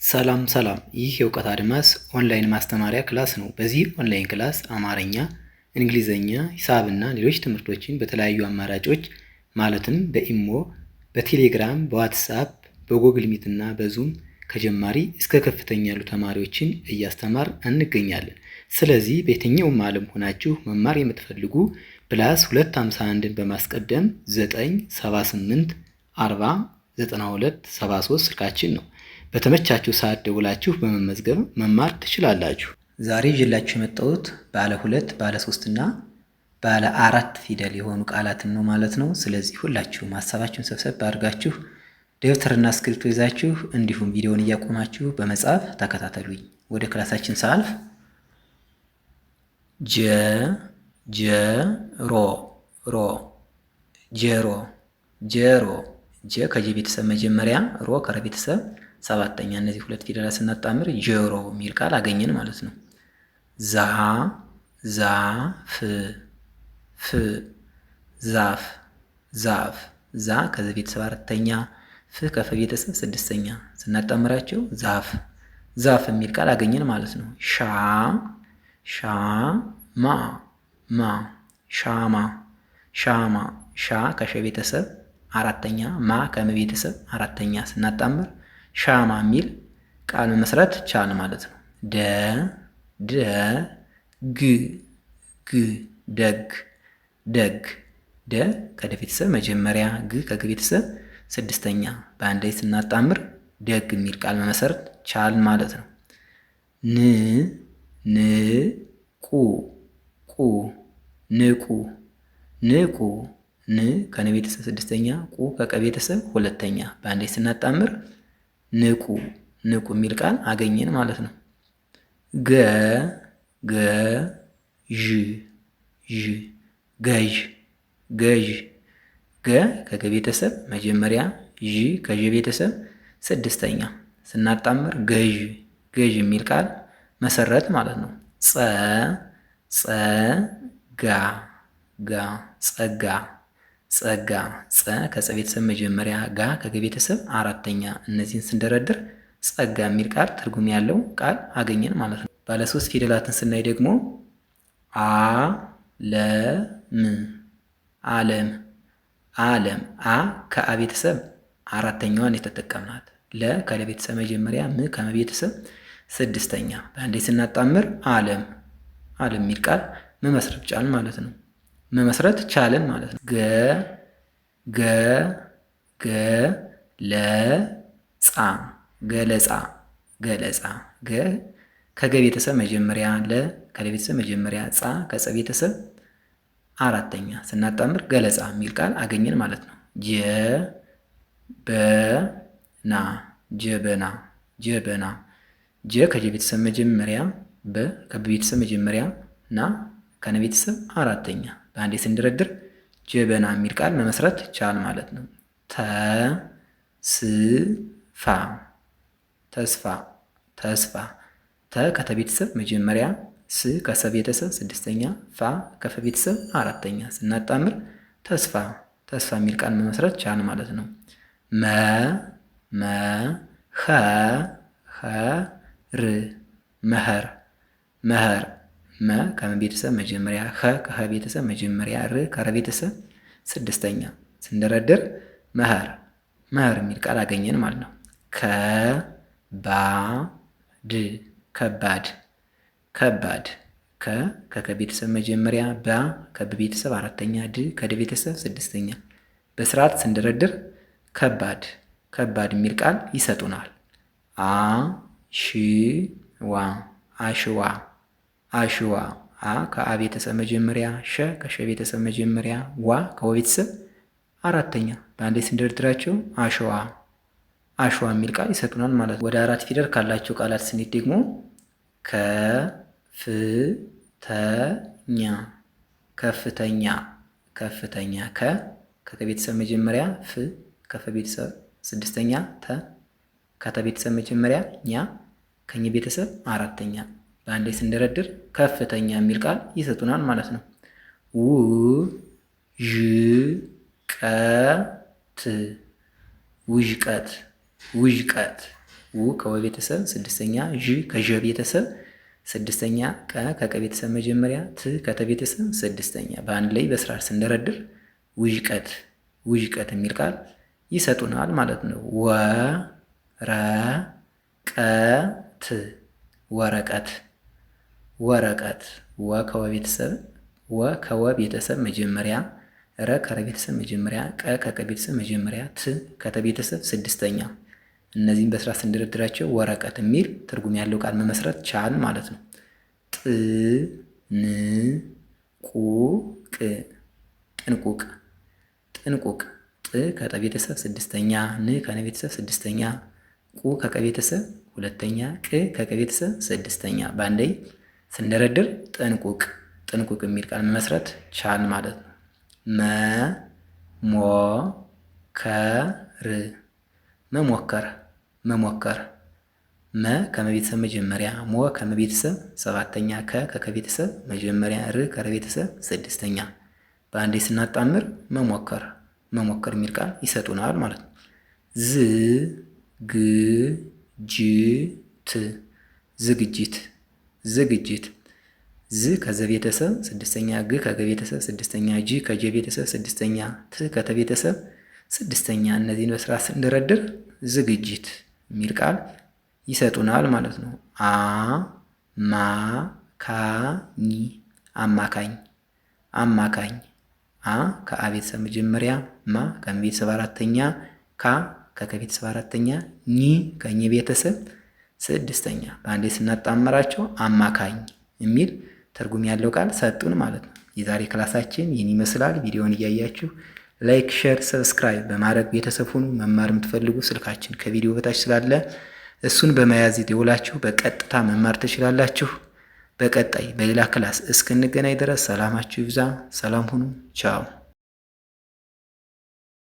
ሰላም ሰላም፣ ይህ የእውቀት አድማስ ኦንላይን ማስተማሪያ ክላስ ነው። በዚህ ኦንላይን ክላስ አማርኛ፣ እንግሊዘኛ፣ ሂሳብና ሌሎች ትምህርቶችን በተለያዩ አማራጮች ማለትም በኢሞ፣ በቴሌግራም፣ በዋትስአፕ፣ በጎግል ሚት እና በዙም ከጀማሪ እስከ ከፍተኛ ያሉ ተማሪዎችን እያስተማር እንገኛለን። ስለዚህ በየትኛውም ዓለም ሆናችሁ መማር የምትፈልጉ ፕላስ 251ን በማስቀደም 978 40 92 73 ስልካችን ነው። በተመቻችሁ ሰዓት ደውላችሁ በመመዝገብ መማር ትችላላችሁ። ዛሬ ይዤላችሁ የመጣሁት ባለ 2፣ ባለ 3 እና ባለ 4 ፊደል የሆኑ ቃላትን ነው ማለት ነው። ስለዚህ ሁላችሁም ሀሳባችሁን ሰብሰብ አድርጋችሁ ደብተርና እስክሪብቶ ይዛችሁ እንዲሁም ቪዲዮውን እያቆማችሁ በመጻፍ ተከታተሉኝ። ወደ ክላሳችን ሳልፍ ጀሮ ሮ ጀሮ ጀሮ ጀ ከጀ ቤተሰብ መጀመሪያ፣ ሮ ከረ ቤተሰብ ሰባተኛ። እነዚህ ሁለት ፊደላት ስናጣምር ጆሮ የሚል ቃል አገኘን ማለት ነው። ዛፍ ፍ ዛፍ ዛፍ ዛ ከዚህ ቤተሰብ አራተኛ፣ ፍ ከፈ ቤተሰብ ስድስተኛ። ስናጣምራቸው ዛፍ ዛፍ የሚል ቃል አገኘን ማለት ነው። ሻማ ሻማ ሻማ ሻ ከሸ ቤተሰብ አራተኛ፣ ማ ከመ ቤተሰብ አራተኛ። ስናጣምር ሻማ የሚል ቃል መመስረት ቻል ማለት ነው። ደግ ደ ከደ ቤተሰብ መጀመሪያ፣ ግ ከገ ቤተሰብ ስድስተኛ። በአንድ ላይ ስናጣምር ደግ የሚል ቃል መመስረት ቻል ማለት ነው። ንቁ ን ከነ ቤተሰብ ስድስተኛ፣ ቁ ከቀ ቤተሰብ ሁለተኛ። በአንድ ላይ ስናጣምር ንቁ የሚል ቃል አገኘን ማለት ነው። ገዥ ገ ከገ ቤተሰብ መጀመሪያ፣ ዥ ከዥ ቤተሰብ ስድስተኛ። ስናጣምር ገዥ የሚል ቃል መሰረት ማለት ነው። ጸጋ ጸ ከጸ ቤተሰብ መጀመሪያ፣ ጋ ከገ ቤተሰብ አራተኛ። እነዚህን ስንደረድር ጸጋ የሚል ቃል ትርጉም ያለው ቃል አገኘን ማለት ነው። ባለ 3 ፊደላትን ስናይ ደግሞ ዓለም አ ከአ ቤተሰብ አራተኛዋን የተጠቀምናት፣ ለ ከለ ቤተሰብ መጀመሪያ፣ ም ከመ ቤተሰብ ስድስተኛ። በአንዴ ስናጣምር ዓለም የሚል ቃል መመስረት ቻልን ማለት ነው። ገለጻ ገ ከገ ቤተሰብ መጀመሪያ፣ ለ ከለ ቤተሰብ መጀመሪያ፣ ጻ ከጸ ቤተሰብ አራተኛ። ስናጣምር ገለጻ የሚል ቃል አገኘን ማለት ነው። ጀበና ጀ ከጀ ቤተሰብ መጀመሪያ፣ በ ከበ ቤተሰብ መጀመሪያ፣ ና ከነ ቤተሰብ አራተኛ። በአንዴ ስንደረድር ጀበና የሚል ቃል መመስረት ቻል ማለት ነው። ተስፋ ተ ከተ ቤተሰብ መጀመሪያ፣ ስ ከሰ ቤተሰብ ስድስተኛ፣ ፋ ከፈ ቤተሰብ አራተኛ። ስናጣምር ተስፋ የሚል ቃል መመስረት ቻል ማለት ነው። መኸር መ ከመ ቤተሰብ መጀመሪያ፣ ኸ ከኸ ቤተሰብ መጀመሪያ፣ ር ከረ ቤተሰብ ስድስተኛ። ስንደረድር መኸር የሚል ቃል አገኘን ማለት ነው። ከባድ ከ ከከ ቤተሰብ መጀመሪያ፣ ባ ከበ ቤተሰብ አራተኛ፣ ድ ከደ ቤተሰብ ስድስተኛ። በስርዓት ስንደረድር ከባድ የሚል ቃል ይሰጡናል። አሸዋ አ ከአ ቤተሰብ መጀመሪያ፣ ሸ ከሸ ቤተሰብ መጀመሪያ፣ ዋ ከወ ቤተሰብ አራተኛ። በአንዴ ስንደረድራቸው አሸዋ የሚል ቃል ይሰጡናል ማለት ነው። ወደ 4 ፊደል ካላቸው ቃላት ስንሄድ ደግሞ ከፍተኛ ከ ከከ ቤተሰብ መጀመሪያ፣ ፍ ከፈ ቤተሰብ ስድስተኛ፣ ተ ከተ ቤተሰብ መጀመሪያ፣ ኛ ከኘ ቤተሰብ አራተኛ። በአንዴ ስንደረድር ከፍተኛ የሚል ቃል ይሰጡናል ማለት ነው። ውዥቀት ው ከወ ቤተሰብ ስድስተኛ፣ ዥ ከዠ ቤተሰብ ስድስተኛ፣ ቀ ከቀ ቤተሰብ መጀመሪያ፣ ት ከተ ቤተሰብ ስድስተኛ በአንድ ላይ በስርዓት ስንደረድር ውዥቀት ውዥቀት የሚል ቃል ይሰጡናል ማለት ነው። ወረቀት ወረቀት ወረቀት ወ ከወ ቤተሰብ መጀመሪያ፣ ረ ከረ ቤተሰብ መጀመሪያ፣ ቀ ከቀ ቤተሰብ መጀመሪያ፣ ት ከተ ቤተሰብ ስድስተኛ እነዚህም በስርዓት ስንደረድራቸው ወረቀት የሚል ትርጉም ያለው ቃል መመስረት ቻል ማለት ነው። ጥንቁቅ ጥንቁቅ ጥንቁቅ ጥ ከጠ ቤተሰብ ስድስተኛ፣ ን ከነ ቤተሰብ ስድስተኛ፣ ቁ ከቀ ቤተሰብ ሁለተኛ፣ ቅ ከቀ ቤተሰብ ስድስተኛ በአንድ ላይ ስንደረድር ጥንቁቅ ጥንቁቅ የሚል ቃል መመስረት ቻል ማለት ነው። መሞከር መሞከር መ ከመቤተሰብ መጀመሪያ፣ ሞ ከመቤተሰብ ሰባተኛ፣ ከ ከከቤተሰብ መጀመሪያ፣ ር ከረቤተሰብ ስድስተኛ በአንዴ ስናጣምር መሞከር መሞከር የሚል ቃል ይሰጡናል ማለት ነው። ዝግጅት ዝግጅት ዝ ከዘ ቤተሰብ ስድስተኛ፣ ግ ከገ ቤተሰብ ስድስተኛ፣ ጂ ከጀ ቤተሰብ ስድስተኛ፣ ት ከተ ቤተሰብ ስድስተኛ እነዚህን በስርዓት ስንደረድር ዝግጅት የሚል ቃል ይሰጡናል ማለት ነው። አማካኝ አማካኝ አ ከአ ቤተሰብ መጀመሪያ፣ ማ ከመ ቤተሰብ አራተኛ፣ ካ ከከ ቤተሰብ አራተኛ፣ ኒ ከኘ ቤተሰብ ስድስተኛ በአንዴ ስናጣመራቸው አማካኝ የሚል ትርጉም ያለው ቃል ሰጡን ማለት ነው። የዛሬ ክላሳችን ይህን ይመስላል። ቪዲዮውን እያያችሁ ላይክ፣ ሼር፣ ሰብስክራይብ በማድረግ ቤተሰብ ሁኑ። መማር የምትፈልጉ ስልካችን ከቪዲዮ በታች ስላለ እሱን በመያዝ ደውላችሁ በቀጥታ መማር ትችላላችሁ። በቀጣይ በሌላ ክላስ እስክንገናኝ ድረስ ሰላማችሁ ይብዛ። ሰላም ሁኑ። ቻው